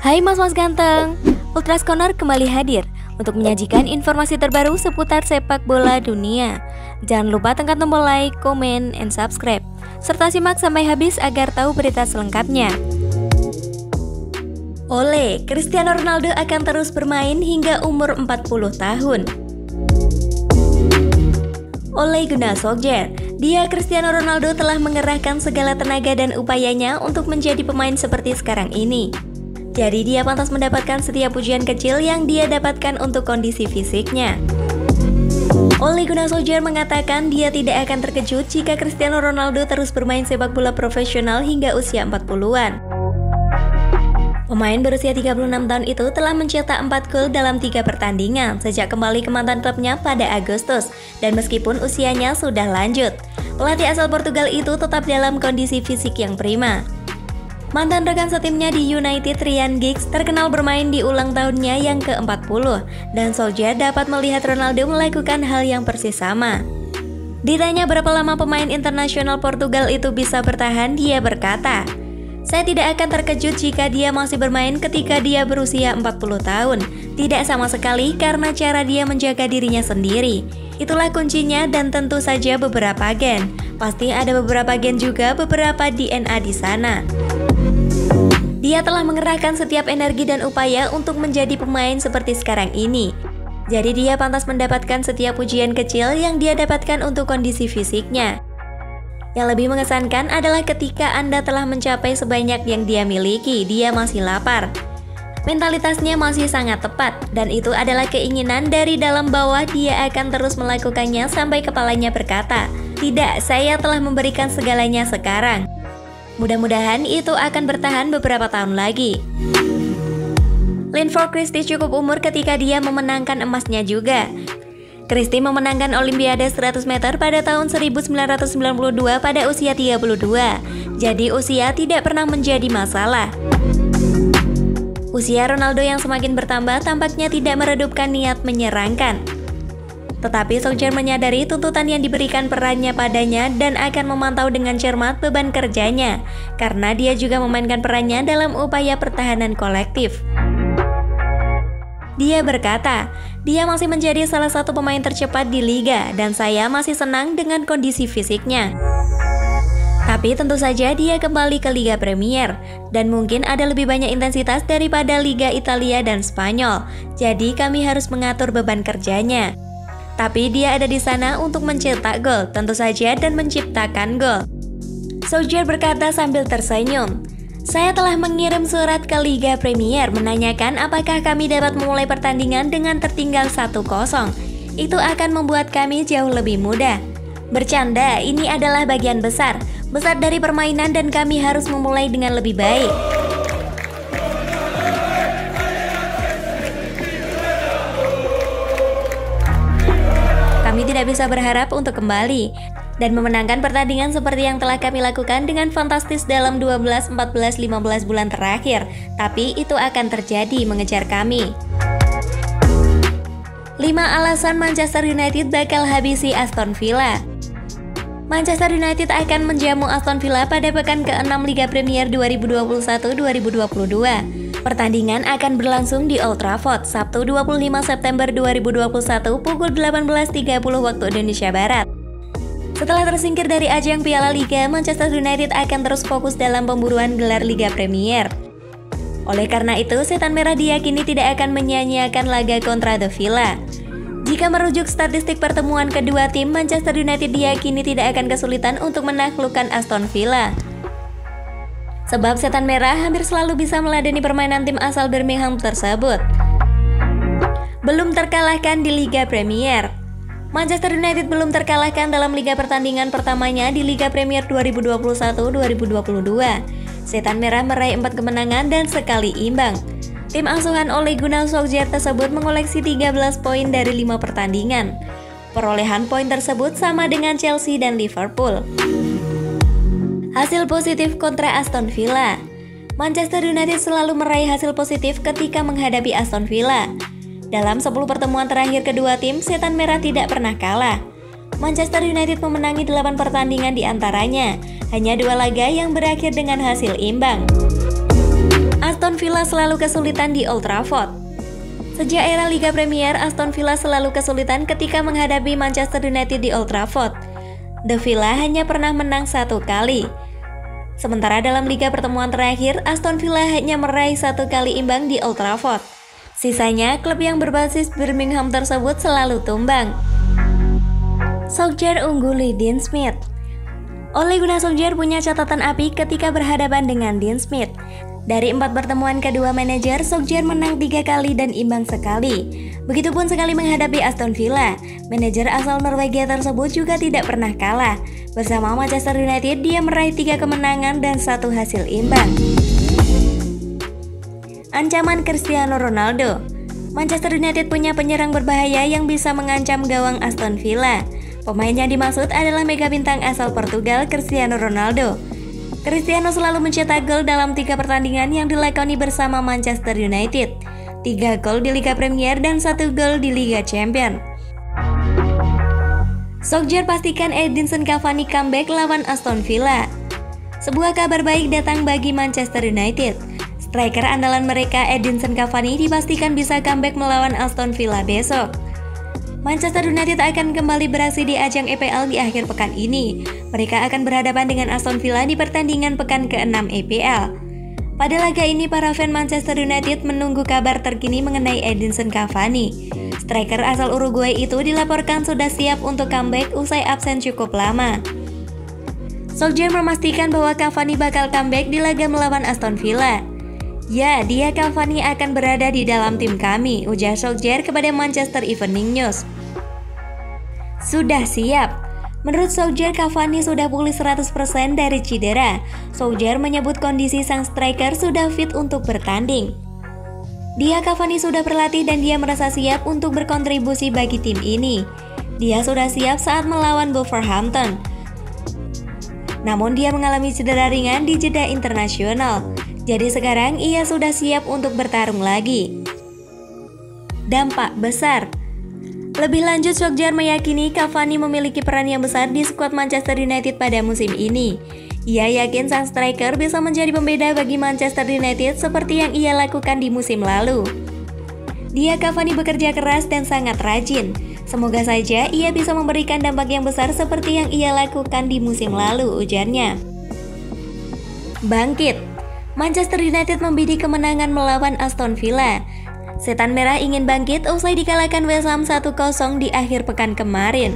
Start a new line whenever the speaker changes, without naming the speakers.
Hai mas-mas ganteng, Ultras Corner kembali hadir untuk menyajikan informasi terbaru seputar sepak bola dunia. Jangan lupa tekan tombol like, comment, and subscribe, serta simak sampai habis agar tahu berita selengkapnya. Cristiano Ronaldo akan terus bermain hingga umur 40 tahun. Ole Gunnar Solskjaer, Cristiano Ronaldo telah mengerahkan segala tenaga dan upayanya untuk menjadi pemain seperti sekarang ini. Jadi dia pantas mendapatkan setiap pujian kecil yang dia dapatkan untuk kondisi fisiknya. Ole Gunnar Solskjaer mengatakan dia tidak akan terkejut jika Cristiano Ronaldo terus bermain sepak bola profesional hingga usia 40-an. Pemain berusia 36 tahun itu telah mencetak 4 gol dalam 3 pertandingan sejak kembali ke mantan klubnya pada Agustus, dan meskipun usianya sudah lanjut, pelatih asal Portugal itu tetap dalam kondisi fisik yang prima. Mantan rekan setimnya di United, Ryan Giggs, terkenal bermain di ulang tahunnya yang ke-40, dan Solskjaer dapat melihat Ronaldo melakukan hal yang persis sama. Ditanya berapa lama pemain internasional Portugal itu bisa bertahan, dia berkata, "Saya tidak akan terkejut jika dia masih bermain ketika dia berusia 40 tahun. Tidak sama sekali, karena cara dia menjaga dirinya sendiri. Itulah kuncinya, dan tentu saja beberapa gen. Pasti ada beberapa gen juga, beberapa DNA di sana. Dia telah mengerahkan setiap energi dan upaya untuk menjadi pemain seperti sekarang ini. Jadi dia pantas mendapatkan setiap pujian kecil yang dia dapatkan untuk kondisi fisiknya. Yang lebih mengesankan adalah ketika Anda telah mencapai sebanyak yang dia miliki, dia masih lapar. Mentalitasnya masih sangat tepat, dan itu adalah keinginan dari dalam bawah. Dia akan terus melakukannya sampai kepalanya berkata, 'Tidak, saya telah memberikan segalanya sekarang.' Mudah-mudahan itu akan bertahan beberapa tahun lagi." Linford Christie cukup umur ketika dia memenangkan emasnya juga. Christie memenangkan Olimpiade 100 meter pada tahun 1992 pada usia 32. Jadi usia tidak pernah menjadi masalah. Usia Ronaldo yang semakin bertambah tampaknya tidak meredupkan niat menyerangkan. Tetapi Solskjaer menyadari tuntutan yang diberikan perannya padanya dan akan memantau dengan cermat beban kerjanya, karena dia juga memainkan perannya dalam upaya pertahanan kolektif. Dia berkata, "Dia masih menjadi salah satu pemain tercepat di liga, dan saya masih senang dengan kondisi fisiknya. Tapi tentu saja dia kembali ke Liga Premier, dan mungkin ada lebih banyak intensitas daripada Liga Italia dan Spanyol, jadi kami harus mengatur beban kerjanya. Tapi dia ada di sana untuk mencetak gol, tentu saja, dan menciptakan gol." Solskjaer berkata sambil tersenyum, "Saya telah mengirim surat ke Liga Premier menanyakan apakah kami dapat memulai pertandingan dengan tertinggal 1-0. Itu akan membuat kami jauh lebih mudah. Bercanda, ini adalah bagian besar dari permainan dan kami harus memulai dengan lebih baik." Kami tidak bisa berharap untuk kembali dan memenangkan pertandingan seperti yang telah kami lakukan dengan fantastis dalam 12, 14, 15 bulan terakhir. Tapi itu akan terjadi, mengejar kami. 5 alasan Manchester United bakal habisi Aston Villa. Manchester United akan menjamu Aston Villa pada pekan ke-6 Liga Premier 2021-2022. Pertandingan akan berlangsung di Old Trafford, Sabtu 25 September 2021 pukul 18.30 waktu Indonesia Barat. Setelah tersingkir dari ajang Piala Liga, Manchester United akan terus fokus dalam pemburuan gelar Liga Premier. Oleh karena itu, Setan Merah diyakini tidak akan menyia-nyiakan laga kontra The Villa. Jika merujuk statistik pertemuan kedua tim, Manchester United diyakini tidak akan kesulitan untuk menaklukkan Aston Villa. Sebab Setan Merah hampir selalu bisa meladeni permainan tim asal Birmingham tersebut. Belum terkalahkan di Liga Premier. Manchester United belum terkalahkan dalam liga pertandingan pertamanya di Liga Premier 2021-2022. Setan Merah meraih 4 kemenangan dan sekali imbang. Tim asuhan Ole Gunnar Solskjaer tersebut mengoleksi 13 poin dari 5 pertandingan. Perolehan poin tersebut sama dengan Chelsea dan Liverpool. Hasil positif kontra Aston Villa. Manchester United selalu meraih hasil positif ketika menghadapi Aston Villa. Dalam 10 pertemuan terakhir kedua tim, Setan Merah tidak pernah kalah. Manchester United memenangi 8 pertandingan di antaranya, hanya 2 laga yang berakhir dengan hasil imbang. Aston Villa selalu kesulitan di Old Trafford. Sejak era Liga Premier, Aston Villa selalu kesulitan ketika menghadapi Manchester United di Old Trafford. The Villa hanya pernah menang 1 kali. Sementara dalam Liga pertemuan terakhir, Aston Villa hanya meraih 1 kali imbang di Old Trafford. Sisanya, klub yang berbasis Birmingham tersebut selalu tumbang. Solskjaer ungguli Dean Smith. Ole Gunnar Solskjaer punya catatan apik ketika berhadapan dengan Dean Smith. Dari 4 pertemuan kedua manajer, Solskjaer menang 3 kali dan imbang sekali. Begitupun sekali menghadapi Aston Villa, manajer asal Norwegia tersebut juga tidak pernah kalah. Bersama Manchester United, dia meraih 3 kemenangan dan 1 hasil imbang. Ancaman Cristiano Ronaldo. Manchester United punya penyerang berbahaya yang bisa mengancam gawang Aston Villa. Pemain yang dimaksud adalah mega bintang asal Portugal, Cristiano Ronaldo. Cristiano selalu mencetak gol dalam 3 pertandingan yang dilakoni bersama Manchester United, 3 gol di Liga Premier dan 1 gol di Liga Champions. Solskjaer pastikan Edinson Cavani comeback lawan Aston Villa. Sebuah kabar baik datang bagi Manchester United. Striker andalan mereka Edinson Cavani dipastikan bisa comeback melawan Aston Villa besok. Manchester United akan kembali beraksi di ajang EPL di akhir pekan ini. Mereka akan berhadapan dengan Aston Villa di pertandingan pekan ke-6 EPL. Pada laga ini, para fan Manchester United menunggu kabar terkini mengenai Edinson Cavani. Striker asal Uruguay itu dilaporkan sudah siap untuk comeback usai absen cukup lama. Solskjaer memastikan bahwa Cavani bakal comeback di laga melawan Aston Villa. Ya, dia Cavani akan berada di dalam tim kami, ujar Solskjaer kepada Manchester Evening News. Sudah siap. Menurut Solskjaer, Cavani sudah pulih 100% dari cedera. Solskjaer menyebut kondisi sang striker sudah fit untuk bertanding. Dia Cavani sudah berlatih dan dia merasa siap untuk berkontribusi bagi tim ini. Dia sudah siap saat melawan Wolverhampton. Namun dia mengalami cedera ringan di jeda internasional. Jadi sekarang ia sudah siap untuk bertarung lagi. Dampak besar. Lebih lanjut, Solskjaer meyakini Cavani memiliki peran yang besar di skuad Manchester United pada musim ini. Ia yakin sang striker bisa menjadi pembeda bagi Manchester United seperti yang ia lakukan di musim lalu. Dia Cavani bekerja keras dan sangat rajin. Semoga saja ia bisa memberikan dampak yang besar seperti yang ia lakukan di musim lalu, ujarnya. Bangkit. Manchester United membidik kemenangan melawan Aston Villa. Setan Merah ingin bangkit usai dikalahkan West Ham 1-0 di akhir pekan kemarin.